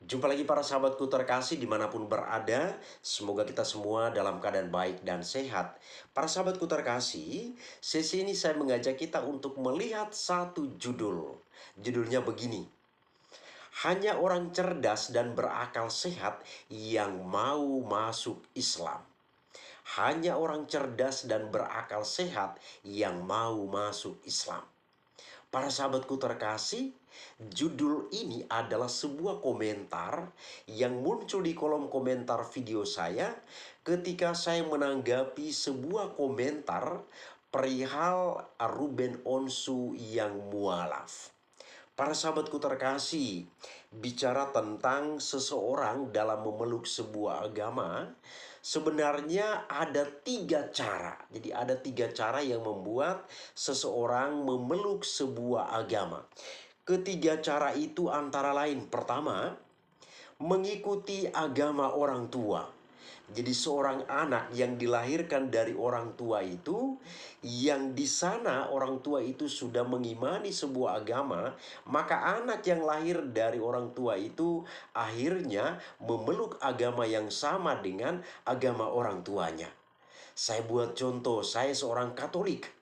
Jumpa lagi para sahabatku terkasih dimanapun berada. Semoga kita semua dalam keadaan baik dan sehat. Para sahabatku terkasih, sesi ini saya mengajak kita untuk melihat satu judul. Judulnya begini: hanya orang cerdas dan berakal sehat yang mau masuk Islam. Hanya orang cerdas dan berakal sehat yang mau masuk Islam. Para sahabatku terkasih, judul ini adalah sebuah komentar yang muncul di kolom komentar video saya ketika saya menanggapi sebuah komentar perihal Ruben Onsu yang mualaf. Para sahabatku terkasih, bicara tentang seseorang dalam memeluk sebuah agama, sebenarnya ada tiga cara. Jadi ada tiga cara yang membuat seseorang memeluk sebuah agama. Ketiga cara itu antara lain: pertama, mengikuti agama orang tua. Jadi seorang anak yang dilahirkan dari orang tua itu, yang di sana orang tua itu sudah mengimani sebuah agama, maka anak yang lahir dari orang tua itu akhirnya memeluk agama yang sama dengan agama orang tuanya. Saya buat contoh, saya seorang Katolik.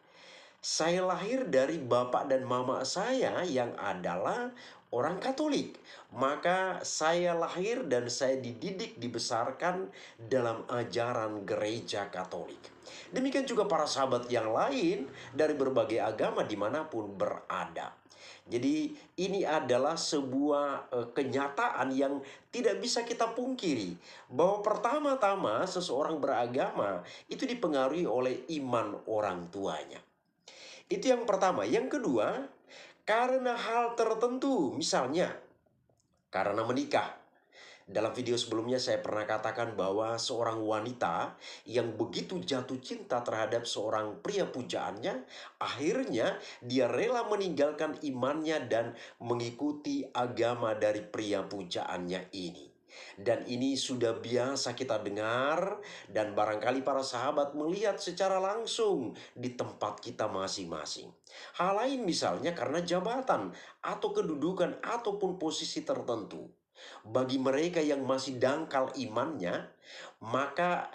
Saya lahir dari bapak dan mama saya yang adalah orang Katolik. Maka saya lahir dan saya dididik, dibesarkan dalam ajaran gereja Katolik. Demikian juga para sahabat yang lain dari berbagai agama dimanapun berada. Jadi ini adalah sebuah kenyataan yang tidak bisa kita pungkiri, bahwa pertama-tama seseorang beragama itu dipengaruhi oleh iman orang tuanya. Itu yang pertama. Yang kedua, karena hal tertentu, misalnya karena menikah. Dalam video sebelumnya saya pernah katakan bahwa seorang wanita yang begitu jatuh cinta terhadap seorang pria pujaannya, akhirnya dia rela meninggalkan imannya dan mengikuti agama dari pria pujaannya ini. Dan ini sudah biasa kita dengar, dan barangkali para sahabat melihat secara langsung di tempat kita masing-masing. Hal lain misalnya karena jabatan atau kedudukan ataupun posisi tertentu. Bagi mereka yang masih dangkal imannya, maka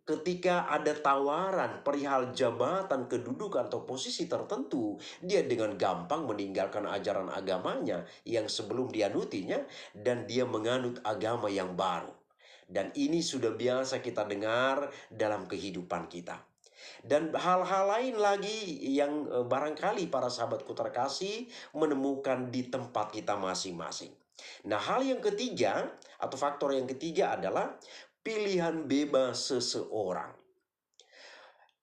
ketika ada tawaran perihal jabatan, kedudukan, atau posisi tertentu, dia dengan gampang meninggalkan ajaran agamanya yang sebelum dianutinya dan dia menganut agama yang baru. Dan ini sudah biasa kita dengar dalam kehidupan kita. Dan hal-hal lain lagi yang barangkali para sahabatku terkasih menemukan di tempat kita masing-masing. Nah, hal yang ketiga atau faktor yang ketiga adalah pilihan bebas seseorang.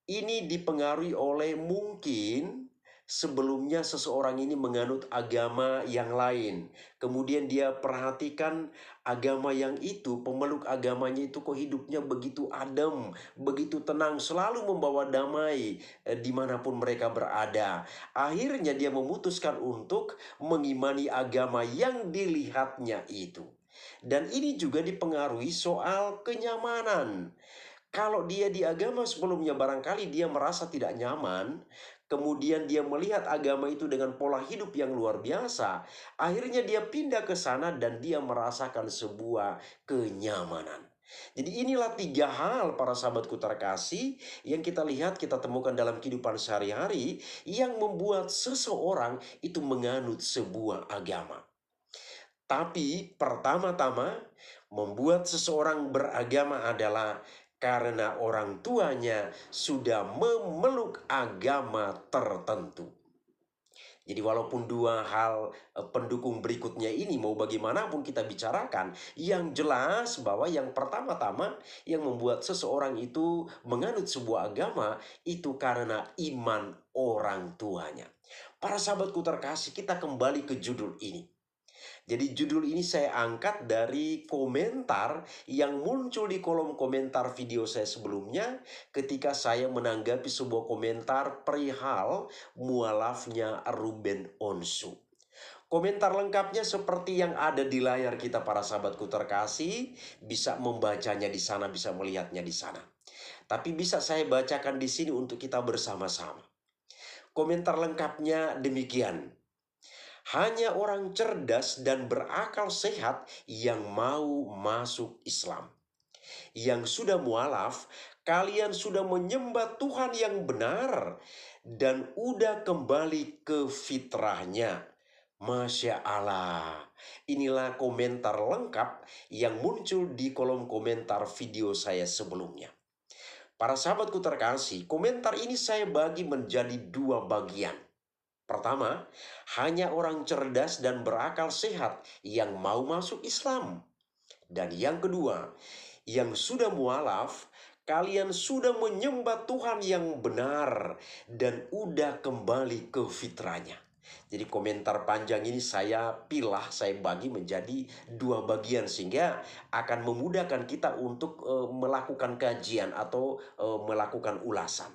Ini dipengaruhi oleh mungkin sebelumnya seseorang ini menganut agama yang lain. Kemudian dia perhatikan agama yang itu, pemeluk agamanya itu kok hidupnya begitu adem, begitu tenang, selalu membawa damai dimanapun mereka berada. Akhirnya dia memutuskan untuk mengimani agama yang dilihatnya itu. Dan ini juga dipengaruhi soal kenyamanan. Kalau dia di agama sebelumnya barangkali dia merasa tidak nyaman, kemudian dia melihat agama itu dengan pola hidup yang luar biasa, akhirnya dia pindah ke sana dan dia merasakan sebuah kenyamanan. Jadi inilah tiga hal para sahabatku terkasih yang kita lihat, kita temukan dalam kehidupan sehari-hari yang membuat seseorang itu menganut sebuah agama. Tapi pertama-tama membuat seseorang beragama adalah karena orang tuanya sudah memeluk agama tertentu. Jadi walaupun dua hal pendukung berikutnya ini mau bagaimanapun kita bicarakan, yang jelas bahwa yang pertama-tama yang membuat seseorang itu menganut sebuah agama itu karena iman orang tuanya. Para sahabatku terkasih, kita kembali ke judul ini. Jadi judul ini saya angkat dari komentar yang muncul di kolom komentar video saya sebelumnya ketika saya menanggapi sebuah komentar perihal mualafnya Ruben Onsu. Komentar lengkapnya seperti yang ada di layar kita para sahabatku terkasih, bisa membacanya di sana, bisa melihatnya di sana. Tapi bisa saya bacakan di sini untuk kita bersama-sama. Komentar lengkapnya demikian. Hanya orang cerdas dan berakal sehat yang mau masuk Islam. Yang sudah mualaf, kalian sudah menyembah Tuhan yang benar dan udah kembali ke fitrahnya. Masya Allah. Inilah komentar lengkap yang muncul di kolom komentar video saya sebelumnya. Para sahabatku terkasih, komentar ini saya bagi menjadi dua bagian. Pertama, hanya orang cerdas dan berakal sehat yang mau masuk Islam. Dan yang kedua, yang sudah mualaf, kalian sudah menyembah Tuhan yang benar dan udah kembali ke fitrahnya. Jadi komentar panjang ini saya pilah, saya bagi menjadi dua bagian sehingga akan memudahkan kita untuk melakukan kajian atau melakukan ulasan.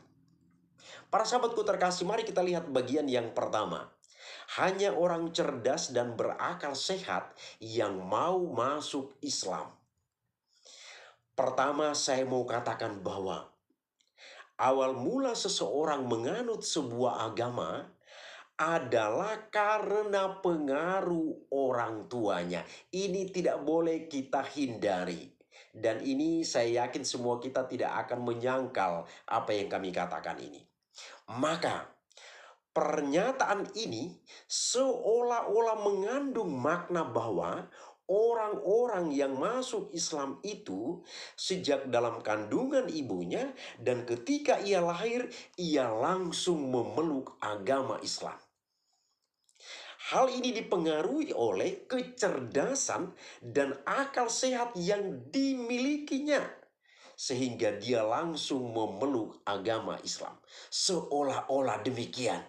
Para sahabatku terkasih, mari kita lihat bagian yang pertama. Hanya orang cerdas dan berakal sehat yang mau masuk Islam. Pertama, saya mau katakan bahwa awal mula seseorang menganut sebuah agama adalah karena pengaruh orang tuanya. Ini tidak boleh kita hindari. Dan ini saya yakin semua kita tidak akan menyangkal apa yang kami katakan ini. Maka pernyataan ini seolah-olah mengandung makna bahwa orang-orang yang masuk Islam itu sejak dalam kandungan ibunya dan ketika ia lahir, ia langsung memeluk agama Islam. Hal ini dipengaruhi oleh kecerdasan dan akal sehat yang dimilikinya, sehingga dia langsung memeluk agama Islam. Seolah-olah demikian.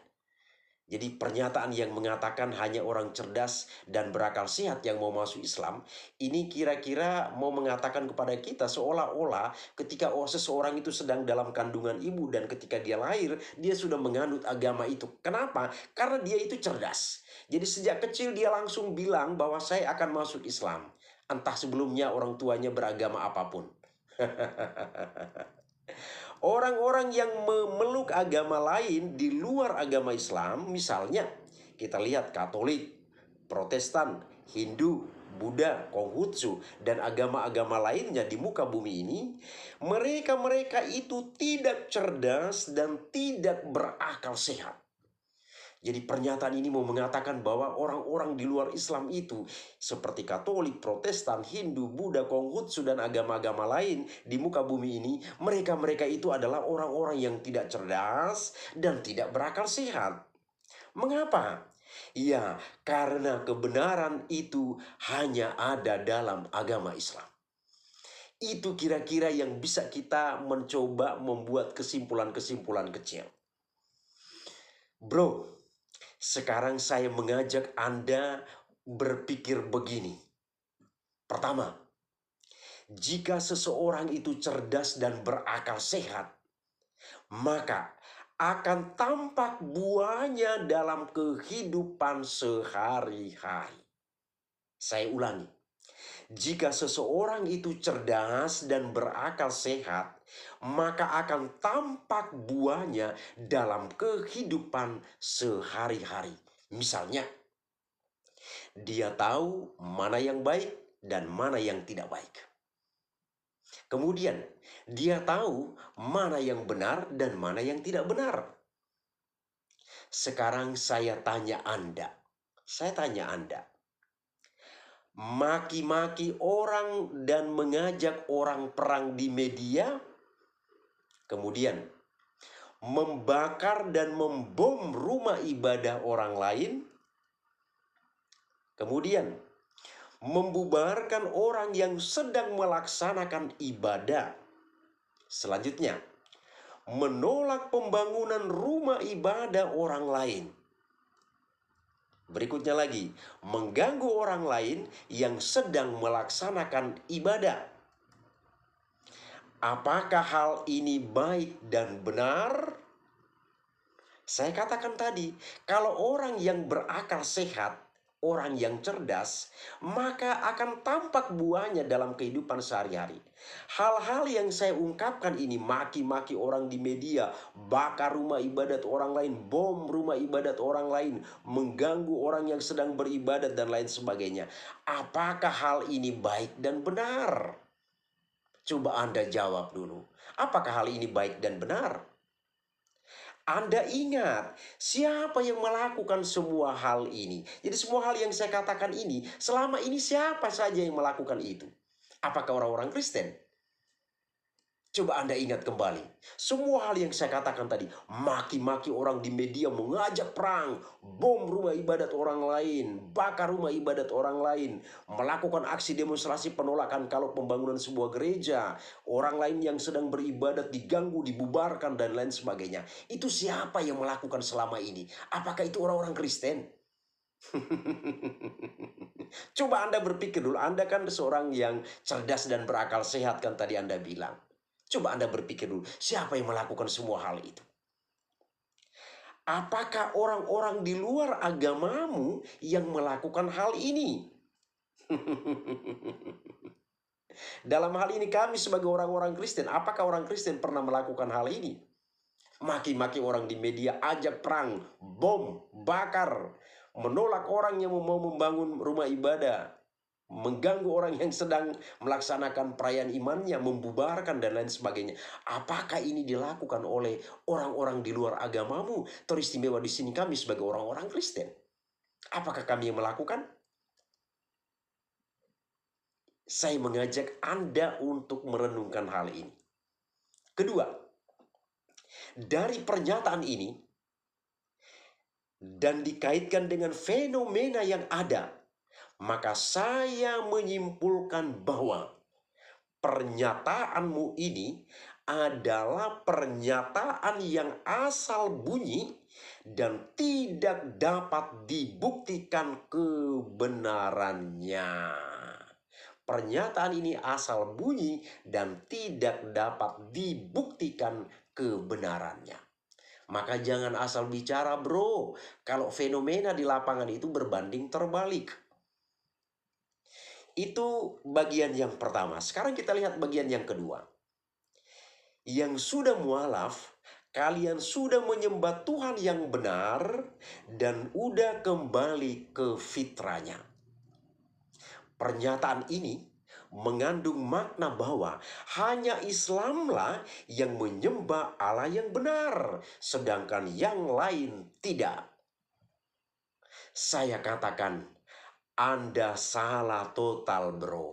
Jadi pernyataan yang mengatakan hanya orang cerdas dan berakal sehat yang mau masuk Islam, ini kira-kira mau mengatakan kepada kita seolah-olah ketika seseorang itu sedang dalam kandungan ibu dan ketika dia lahir, dia sudah menganut agama itu. Kenapa? Karena dia itu cerdas. Jadi sejak kecil dia langsung bilang bahwa saya akan masuk Islam. Entah sebelumnya orang tuanya beragama apapun. Orang-orang yang memeluk agama lain di luar agama Islam, misalnya kita lihat Katolik, Protestan, Hindu, Buddha, Konghucu, dan agama-agama lainnya di muka bumi ini, mereka-mereka itu tidak cerdas dan tidak berakal sehat. Jadi pernyataan ini mau mengatakan bahwa orang-orang di luar Islam itu seperti Katolik, Protestan, Hindu, Buddha, Konghucu, dan agama-agama lain di muka bumi ini, mereka-mereka itu adalah orang-orang yang tidak cerdas dan tidak berakal sehat. Mengapa? Ya, karena kebenaran itu hanya ada dalam agama Islam. Itu kira-kira yang bisa kita mencoba membuat kesimpulan-kesimpulan kecil. Bro, sekarang saya mengajak Anda berpikir begini. Pertama, jika seseorang itu cerdas dan berakal sehat, maka akan tampak buahnya dalam kehidupan sehari-hari. Saya ulangi. Jika seseorang itu cerdas dan berakal sehat, maka akan tampak buahnya dalam kehidupan sehari-hari. Misalnya, dia tahu mana yang baik dan mana yang tidak baik. Kemudian, dia tahu mana yang benar dan mana yang tidak benar. Sekarang saya tanya Anda. Maki-maki orang dan mengajak orang perang di media, kemudian membakar dan membom rumah ibadah orang lain, kemudian membubarkan orang yang sedang melaksanakan ibadah. Selanjutnya, menolak pembangunan rumah ibadah orang lain. Berikutnya lagi, mengganggu orang lain yang sedang melaksanakan ibadah. Apakah hal ini baik dan benar? Saya katakan tadi, kalau orang yang berakal sehat, orang yang cerdas, maka akan tampak buahnya dalam kehidupan sehari-hari. Hal-hal yang saya ungkapkan ini, maki-maki orang di media, bakar rumah ibadat orang lain, bom rumah ibadat orang lain, mengganggu orang yang sedang beribadat dan lain sebagainya. Apakah hal ini baik dan benar? Coba Anda jawab dulu. Apakah hal ini baik dan benar? Anda ingat, siapa yang melakukan semua hal ini? Jadi semua hal yang saya katakan ini, selama ini siapa saja yang melakukan itu? Apakah orang-orang Kristen? Coba Anda ingat kembali. Semua hal yang saya katakan tadi, maki-maki orang di media, mengajak perang, bom rumah ibadat orang lain, bakar rumah ibadat orang lain, melakukan aksi demonstrasi penolakan kalau pembangunan sebuah gereja, orang lain yang sedang beribadat diganggu, dibubarkan, dan lain sebagainya. Itu siapa yang melakukan selama ini? Apakah itu orang-orang Kristen? Coba Anda berpikir dulu, Anda kan seorang yang cerdas dan berakal sehat kan tadi Anda bilang. Coba Anda berpikir dulu, siapa yang melakukan semua hal itu? Apakah orang-orang di luar agamamu yang melakukan hal ini? Dalam hal ini kami sebagai orang-orang Kristen, apakah orang Kristen pernah melakukan hal ini? Maki-maki orang di media, ajak perang, bom, bakar, menolak orang yang mau membangun rumah ibadah, mengganggu orang yang sedang melaksanakan perayaan imannya, membubarkan dan lain sebagainya. Apakah ini dilakukan oleh orang-orang di luar agamamu? Teristimewa di sini kami sebagai orang-orang Kristen. Apakah kami yang melakukan? Saya mengajak Anda untuk merenungkan hal ini. Kedua, dari pernyataan ini dan dikaitkan dengan fenomena yang ada, maka saya menyimpulkan bahwa pernyataanmu ini adalah pernyataan yang asal bunyi dan tidak dapat dibuktikan kebenarannya. Pernyataan ini asal bunyi dan tidak dapat dibuktikan kebenarannya. Maka jangan asal bicara, bro, kalau fenomena di lapangan itu berbanding terbalik. Itu bagian yang pertama. Sekarang kita lihat bagian yang kedua. Yang sudah mualaf, kalian sudah menyembah Tuhan yang benar dan udah kembali ke fitranya. Pernyataan ini mengandung makna bahwa hanya Islamlah yang menyembah Allah yang benar, sedangkan yang lain tidak. Saya katakan, Anda salah total, bro.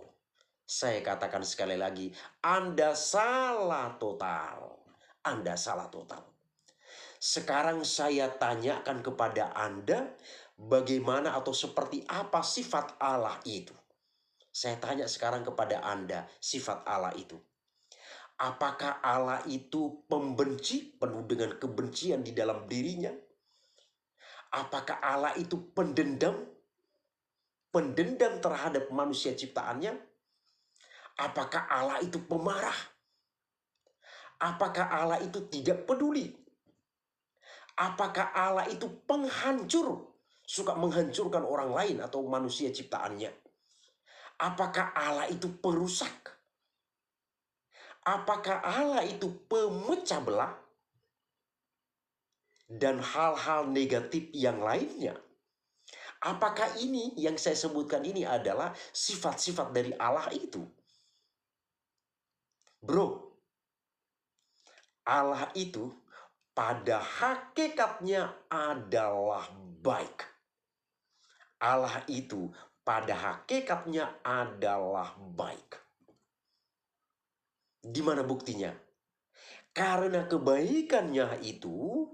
Saya katakan sekali lagi, Anda salah total. Anda salah total. Sekarang saya tanyakan kepada Anda, bagaimana atau seperti apa sifat Allah itu? Saya tanya sekarang kepada Anda, sifat Allah itu. Apakah Allah itu pembenci, penuh dengan kebencian di dalam dirinya? Apakah Allah itu pendendam? Pendendam terhadap manusia ciptaannya? Apakah Allah itu pemarah? Apakah Allah itu tidak peduli? Apakah Allah itu penghancur? Suka menghancurkan orang lain atau manusia ciptaannya? Apakah Allah itu perusak? Apakah Allah itu pemecah belah? Dan hal-hal negatif yang lainnya? Apakah ini yang saya sebutkan ini adalah sifat-sifat dari Allah itu? Bro, Allah itu pada hakikatnya adalah baik. Allah itu pada hakikatnya adalah baik. Di mana buktinya? Karena kebaikannya itu,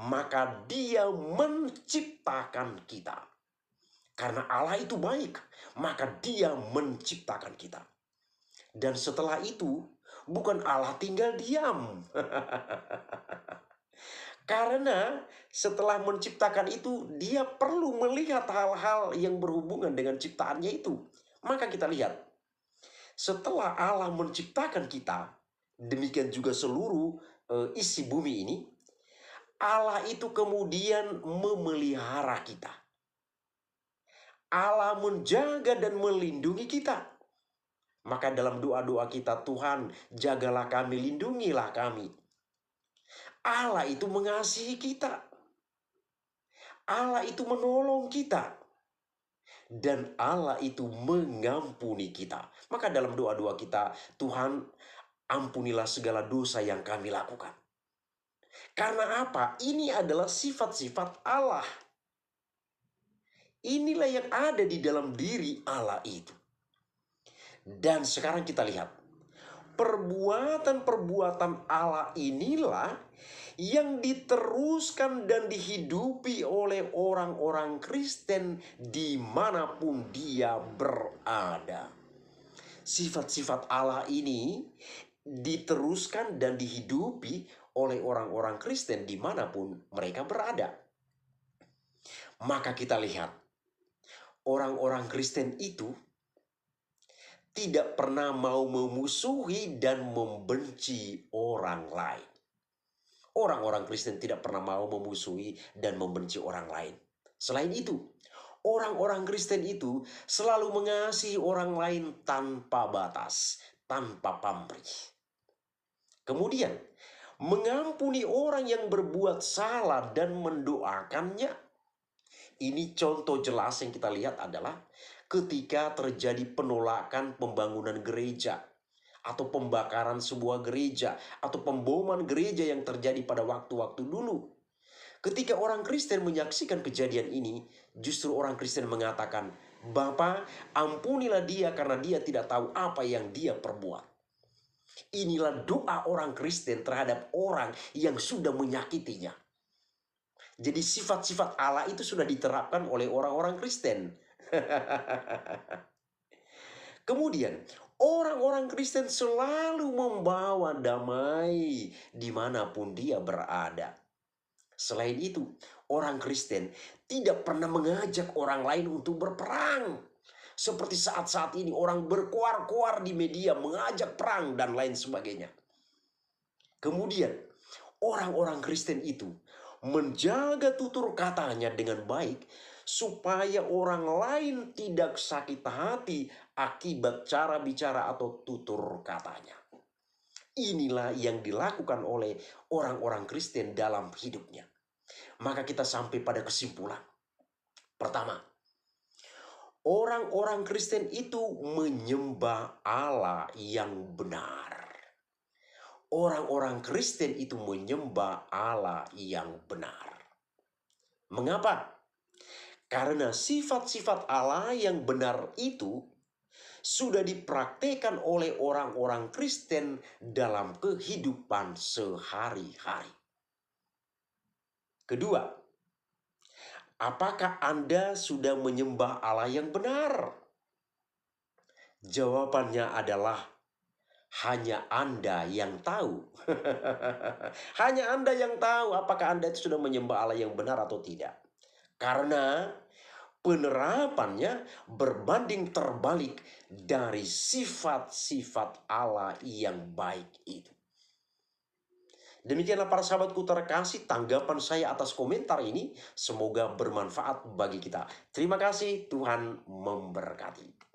maka Dia menciptakan kita. Karena Allah itu baik, maka Dia menciptakan kita. Dan setelah itu, bukan Allah tinggal diam. Karena setelah menciptakan itu, dia perlu melihat hal-hal yang berhubungan dengan ciptaannya itu. Maka kita lihat, setelah Allah menciptakan kita, demikian juga seluruh isi bumi ini, Allah itu kemudian memelihara kita. Allah menjaga dan melindungi kita. Maka dalam doa-doa kita, Tuhan, jagalah kami, lindungilah kami. Allah itu mengasihi kita. Allah itu menolong kita. Dan Allah itu mengampuni kita. Maka dalam doa-doa kita, Tuhan, ampunilah segala dosa yang kami lakukan. Karena apa? Ini adalah sifat-sifat Allah. Inilah yang ada di dalam diri Allah itu. Dan sekarang kita lihat, perbuatan-perbuatan Allah inilah yang diteruskan dan dihidupi oleh orang-orang Kristen dimanapun dia berada. Sifat-sifat Allah ini diteruskan dan dihidupi oleh orang-orang Kristen dimanapun mereka berada. Maka kita lihat, orang-orang Kristen itu tidak pernah mau memusuhi dan membenci orang lain. Orang-orang Kristen tidak pernah mau memusuhi dan membenci orang lain. Selain itu, orang-orang Kristen itu selalu mengasihi orang lain tanpa batas, tanpa pamrih. Kemudian, mengampuni orang yang berbuat salah dan mendoakannya. Ini contoh jelas yang kita lihat adalah ketika terjadi penolakan pembangunan gereja, atau pembakaran sebuah gereja, atau pemboman gereja yang terjadi pada waktu-waktu dulu. Ketika orang Kristen menyaksikan kejadian ini, justru orang Kristen mengatakan, "Bapa, ampunilah dia karena dia tidak tahu apa yang dia perbuat." Inilah doa orang Kristen terhadap orang yang sudah menyakitinya. Jadi sifat-sifat Allah itu sudah diterapkan oleh orang-orang Kristen. Kemudian, orang-orang Kristen selalu membawa damai dimanapun dia berada. Selain itu, orang Kristen tidak pernah mengajak orang lain untuk berperang. Seperti saat-saat ini orang berkuar-kuar di media mengajak perang dan lain sebagainya. Kemudian, orang-orang Kristen itu menjaga tutur katanya dengan baik supaya orang lain tidak sakit hati akibat cara bicara atau tutur katanya. Inilah yang dilakukan oleh orang-orang Kristen dalam hidupnya. Maka kita sampai pada kesimpulan. Pertama, orang-orang Kristen itu menyembah Allah yang benar. Orang-orang Kristen itu menyembah Allah yang benar. Mengapa? Karena sifat-sifat Allah yang benar itu sudah dipraktikkan oleh orang-orang Kristen dalam kehidupan sehari-hari. Kedua, apakah Anda sudah menyembah Allah yang benar? Jawabannya adalah hanya Anda yang tahu. Hanya Anda yang tahu apakah Anda itu sudah menyembah Allah yang benar atau tidak. Karena penerapannya berbanding terbalik dari sifat-sifat Allah yang baik itu. Demikianlah para sahabatku terkasih, tanggapan saya atas komentar ini. Semoga bermanfaat bagi kita. Terima kasih, Tuhan memberkati.